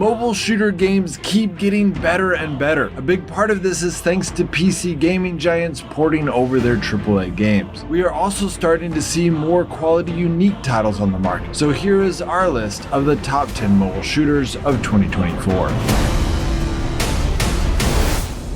Mobile shooter games keep getting better and better. A big part of this is thanks to PC gaming giants porting over their AAA games. We are also starting to see more quality unique titles on the market. So here is our list of the top 10 mobile shooters of 2024.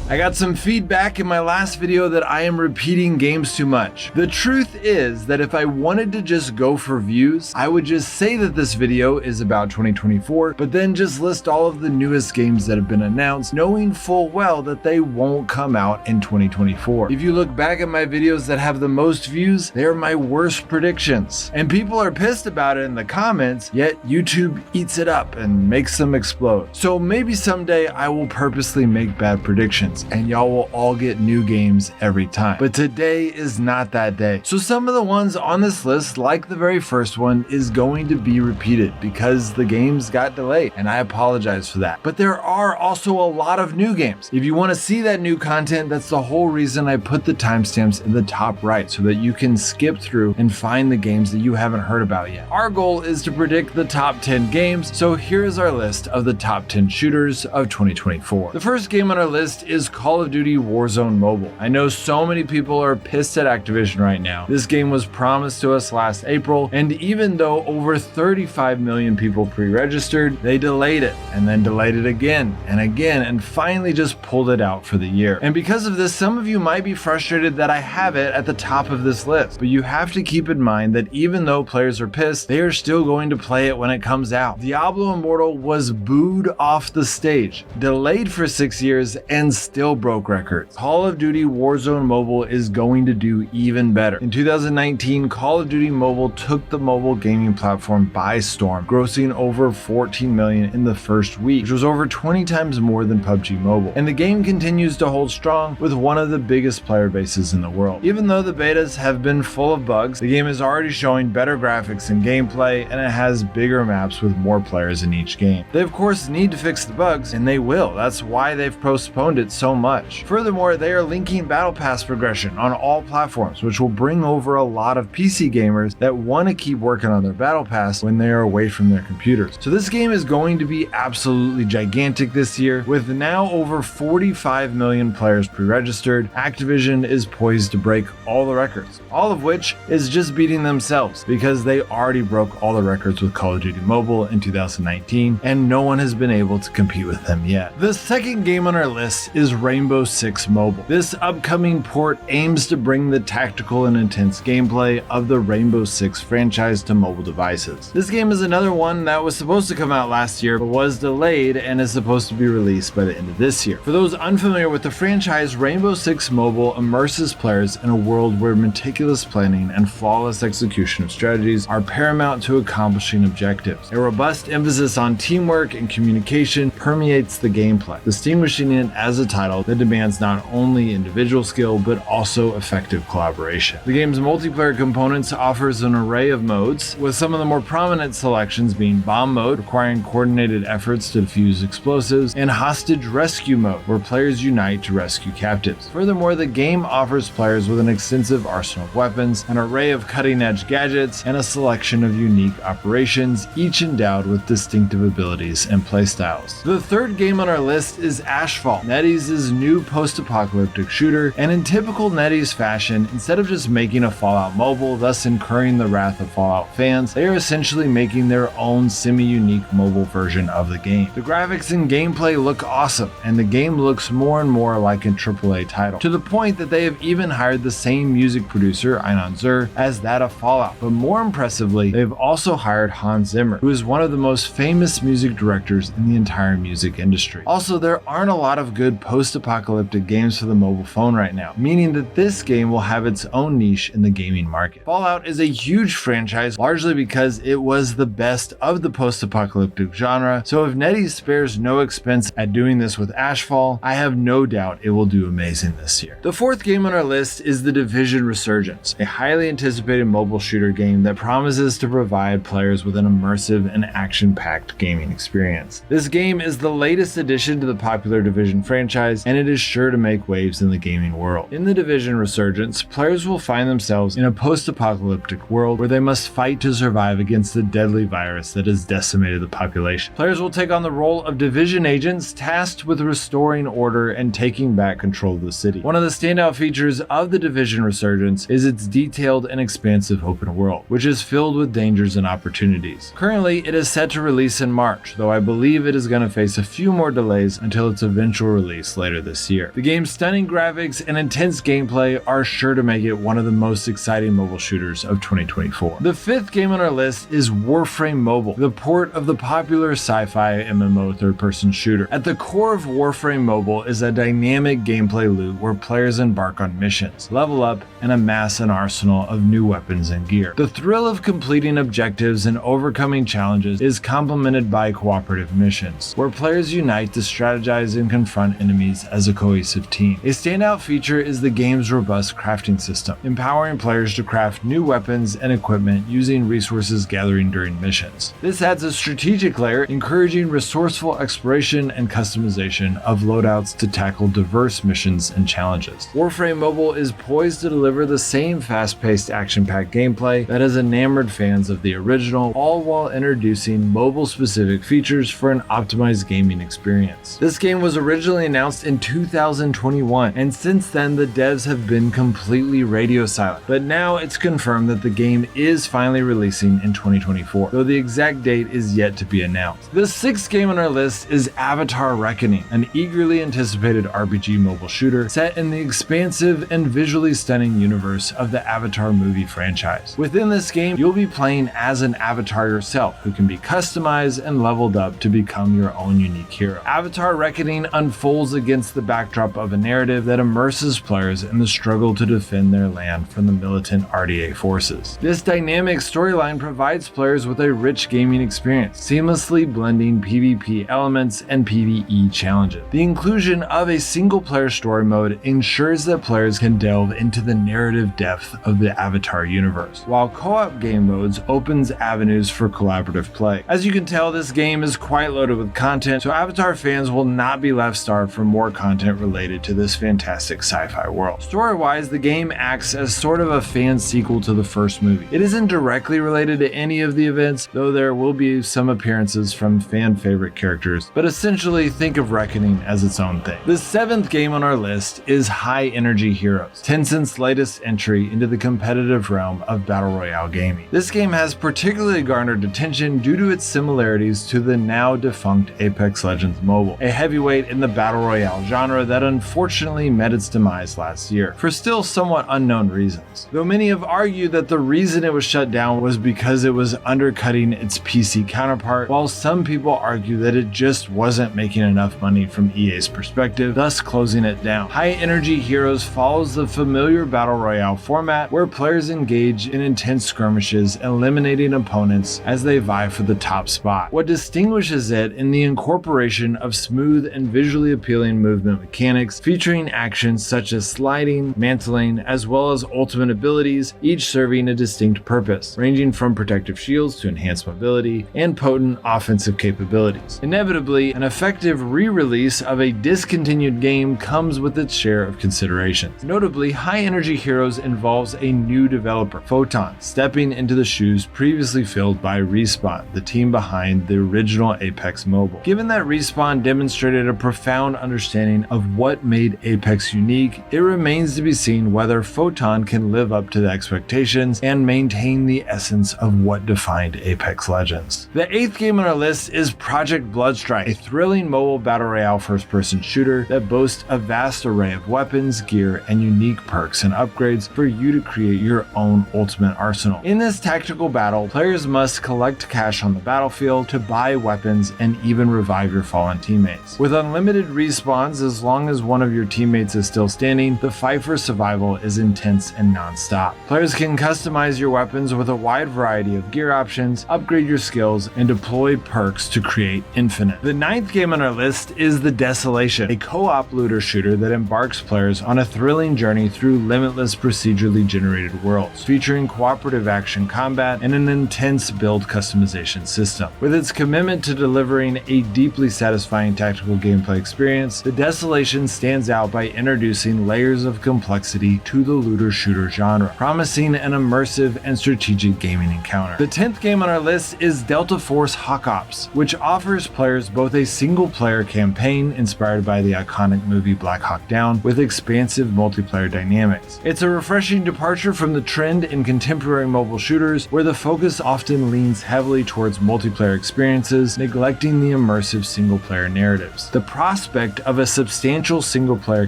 I got some feedback in my last video that I am repeating games too much. The truth is that if I wanted to just go for views, I would just say that this video is about 2024, but then just list all of the newest games that have been announced, knowing full well that they won't come out in 2024. If you look back at my videos that have the most views, they are my worst predictions. And people are pissed about it in the comments, yet YouTube eats it up and makes them explode. So maybe someday I will purposely make bad predictions, and y'all will all get new games every time. But today is not that day. So some of the ones on this list, like the very first one, is going to be repeated because the games got delayed, and I apologize for that. But there are also a lot of new games. If you want to see that new content, that's the whole reason I put the timestamps in the top right so that you can skip through and find the games that you haven't heard about yet. Our goal is to predict the top 10 games, so here is our list of the top 10 shooters of 2024. The first game on our list is Call of Duty Warzone Mobile. I know so many people are pissed at Activision right now. This game was promised to us last April, and even though over 35 million people pre-registered, they delayed it and then delayed it again and finally just pulled it out for the year. And because of this, some of you might be frustrated that I have it at the top of this list, but you have to keep in mind that even though players are pissed, they are still going to play it when it comes out. Diablo Immortal was booed off the stage, delayed for 6 years, and still broke records. Call of Duty Warzone Mobile is going to do even better. In 2019, Call of Duty Mobile took the mobile gaming platform by storm, grossing over 14 million in the first week, which was over 20 times more than PUBG Mobile. And the game continues to hold strong with one of the biggest player bases in the world. Even though the betas have been full of bugs, the game is already showing better graphics and gameplay, and it has bigger maps with more players in each game. They of course need to fix the bugs, and they will. That's why they've postponed it so much. Furthermore, they are linking Battle Pass progression on all platforms, which will bring over a lot of PC gamers that want to keep working on their Battle Pass when they are away from their computers. So this game is going to be absolutely gigantic this year. With now over 45 million players pre-registered, Activision is poised to break all the records, all of which is just beating themselves because they already broke all the records with Call of Duty Mobile in 2019, and no one has been able to compete with them yet. The second game on our list is Rainbow Six Mobile. This upcoming port aims to bring the tactical and intense gameplay of the Rainbow Six franchise to mobile devices. This game is another one that was supposed to come out last year but was delayed and is supposed to be released by the end of this year. For those unfamiliar with the franchise, Rainbow Six Mobile immerses players in a world where meticulous planning and flawless execution of strategies are paramount to accomplishing objectives. A robust emphasis on teamwork and communication permeates the gameplay, distinguishing it as a title that demands not only individual skill but also effective collaboration. The game's multiplayer components offers an array of modes, with some of the more prominent selections being bomb mode, requiring coordinated efforts to defuse explosives, and hostage rescue mode, where players unite to rescue captives. Furthermore, the game offers players with an extensive arsenal of weapons, an array of cutting-edge gadgets, and a selection of unique operations, each endowed with distinctive abilities and playstyles. The third game on our list is Ashfall, NetEase's new post-apocalyptic shooter, and in typical NetEase fashion, instead of just making a Fallout mobile, thus incurring the wrath of Fallout fans, they are essentially making their own semi-unique mobile version of the game. The graphics and gameplay look awesome, and the game looks more and more like a AAA title, to the point that they have even hired the same music producer, Einon Zur, as that of Fallout. But more impressively, they've also hired Hans Zimmer, who is one of the most famous music directors in the entire music industry. Also, there aren't a lot of good post-apocalyptic games for the mobile phone right now, meaning that this game will have its own niche in the gaming market. Fallout is a huge franchise, largely because it was the best of the post-apocalyptic genre, so if NetEase spares no expense at doing this with Ashfall, I have no doubt it will do amazing this year. The fourth game on our list is the Division Resurgence, a highly anticipated mobile shooter game that promises to provide players with an immersive and action-packed gaming experience. This game is the latest addition to the popular Division franchise, franchise, and it is sure to make waves in the gaming world. In the Division Resurgence, players will find themselves in a post-apocalyptic world where they must fight to survive against the deadly virus that has decimated the population. Players will take on the role of Division agents tasked with restoring order and taking back control of the city. One of the standout features of the Division Resurgence is its detailed and expansive open world, which is filled with dangers and opportunities. Currently, it is set to release in March, though I believe it is going to face a few more delays until its eventual release later this year. The game's stunning graphics and intense gameplay are sure to make it one of the most exciting mobile shooters of 2024. The fifth game on our list is Warframe Mobile, the port of the popular sci-fi MMO third-person shooter. At the core of Warframe Mobile is a dynamic gameplay loop where players embark on missions, level up, and amass an arsenal of new weapons and gear. The thrill of completing objectives and overcoming challenges is complemented by cooperative missions, where players unite to strategize and confront enemies as a cohesive team. A standout feature is the game's robust crafting system, empowering players to craft new weapons and equipment using resources gathering during missions. This adds a strategic layer, encouraging resourceful exploration and customization of loadouts to tackle diverse missions and challenges. Warframe Mobile is poised to deliver the same fast-paced, action-packed gameplay that has enamored fans of the original, all while introducing mobile-specific features for an optimized gaming experience. This game was originally announced in 2021, and since then the devs have been completely radio silent, but now it's confirmed that the game is finally releasing in 2024, though the exact date is yet to be announced. The sixth game on our list is Avatar Reckoning, an eagerly anticipated RPG mobile shooter set in the expansive and visually stunning universe of the Avatar movie franchise. Within this game, you'll be playing as an avatar yourself, who can be customized and leveled up to become your own unique hero. Avatar Reckoning unfolds against the backdrop of a narrative that immerses players in the struggle to defend their land from the militant RDA forces. This dynamic storyline provides players with a rich gaming experience, seamlessly blending PvP elements and PvE challenges. The inclusion of a single-player story mode ensures that players can delve into the narrative depth of the Avatar universe, while co-op game modes opens avenues for collaborative play. As you can tell, this game is quite loaded with content, so Avatar fans will not be left starved for more content related to this fantastic sci-fi world. Story-wise, the game acts as sort of a fan sequel to the first movie. It isn't directly related to any of the events, though there will be some appearances from fan favorite characters, but essentially think of Reckoning as its own thing. The seventh game on our list is High Energy Heroes, Tencent's latest entry into the competitive realm of Battle Royale gaming. This game has particularly garnered attention due to its similarities to the now defunct Apex Legends Mobile, a heavyweight in the Battle Royale genre that unfortunately met its demise last year, for still somewhat unknown reasons. Though many have argued that the reason it was shut down was because it was undercutting its PC counterpart, while some people argue that it just wasn't making enough money from EA's perspective, thus closing it down. High Energy Heroes follows the familiar Battle Royale format where players engage in intense skirmishes, eliminating opponents as they vie for the top spot. What distinguishes it in the incorporation of smooth and visually appealing movement mechanics, featuring actions such as sliding, mantling, as well as ultimate abilities, each serving a distinct purpose, ranging from protective shields to enhanced mobility and potent offensive capabilities. Inevitably, an effective re-release of a discontinued game comes with its share of considerations. Notably, High Energy Heroes involves a new developer, Photon, stepping into the shoes previously filled by Respawn, the team behind the original Apex Mobile. Given that Respawn demonstrated a profound understanding of what made Apex unique, it remains to be seen whether Photon can live up to the expectations and maintain the essence of what defined Apex Legends. The eighth game on our list is Project Bloodstrike, a thrilling mobile battle royale first-person shooter that boasts a vast array of weapons, gear, and unique perks and upgrades for you to create your own ultimate arsenal. In this tactical battle, players must collect cash on the battlefield to buy weapons and even revive your fallen teammates. With unlimited respawns as long as one of your teammates is still standing, the fight for survival is intense and non-stop. Players can customize your weapons with a wide variety of gear options, upgrade your skills, and deploy perks to create infinite. The ninth game on our list is The Desolation, a co-op looter shooter that embarks players on a thrilling journey through limitless procedurally generated worlds, featuring cooperative action combat and an intense build customization system. With its commitment to delivering a deeply satisfying tactical gameplay experience, Resurgence, the Desolation stands out by introducing layers of complexity to the looter-shooter genre, promising an immersive and strategic gaming encounter. The 10th game on our list is Delta Force Hawk Ops, which offers players both a single-player campaign inspired by the iconic movie Black Hawk Down with expansive multiplayer dynamics. It's a refreshing departure from the trend in contemporary mobile shooters, where the focus often leans heavily towards multiplayer experiences, neglecting the immersive single-player narratives. The prospect of a substantial single-player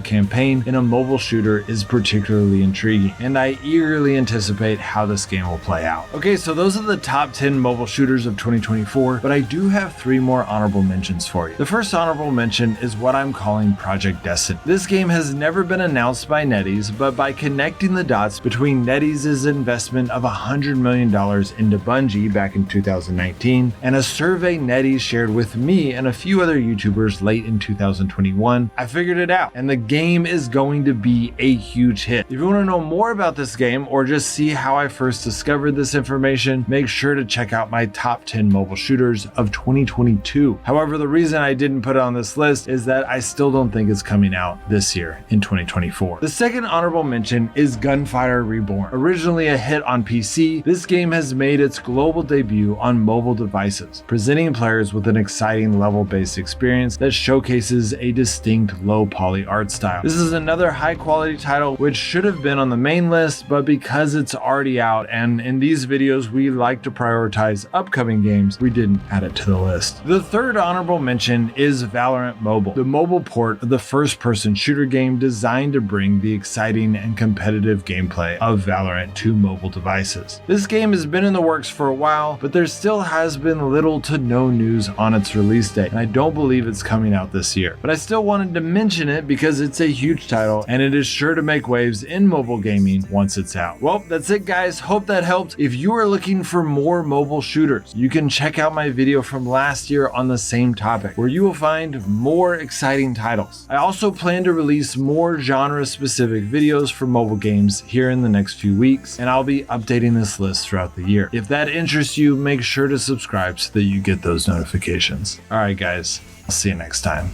campaign in a mobile shooter is particularly intriguing, and I eagerly anticipate how this game will play out. Okay, so those are the top 10 mobile shooters of 2024, but I do have 3 more honorable mentions for you. The first honorable mention is what I'm calling Project Destiny. This game has never been announced by NetEase, but by connecting the dots between NetEase's investment of $100 million into Bungie back in 2019 and a survey NetEase shared with me and a few other YouTubers late in 2021, I figured it out, and the game is going to be a huge hit. If you want to know more about this game or just see how I first discovered this information, make sure to check out my top 10 mobile shooters of 2022. However, the reason I didn't put it on this list is that I still don't think it's coming out this year in 2024. The second honorable mention is Gunfire Reborn. Originally a hit on PC, this game has made its global debut on mobile devices, presenting players with an exciting level-based experience that showcases a distinct low-poly art style. This is another high-quality title which should have been on the main list, but because it's already out and in these videos we like to prioritize upcoming games, we didn't add it to the list. The third honorable mention is Valorant Mobile, the mobile port of the first-person shooter game designed to bring the exciting and competitive gameplay of Valorant to mobile devices. This game has been in the works for a while, but there still has been little to no news on its release date, and I don't believe it's coming out this year. But I still wanted to mention it because it's a huge title and it is sure to make waves in mobile gaming once it's out. Well, that's it guys, hope that helped. If you are looking for more mobile shooters, you can check out my video from last year on the same topic, where you will find more exciting titles. I also plan to release more genre-specific videos for mobile games here in the next few weeks, and I'll be updating this list throughout the year. If that interests you, make sure to subscribe so that you get those notifications. Alright guys, I'll see you next time.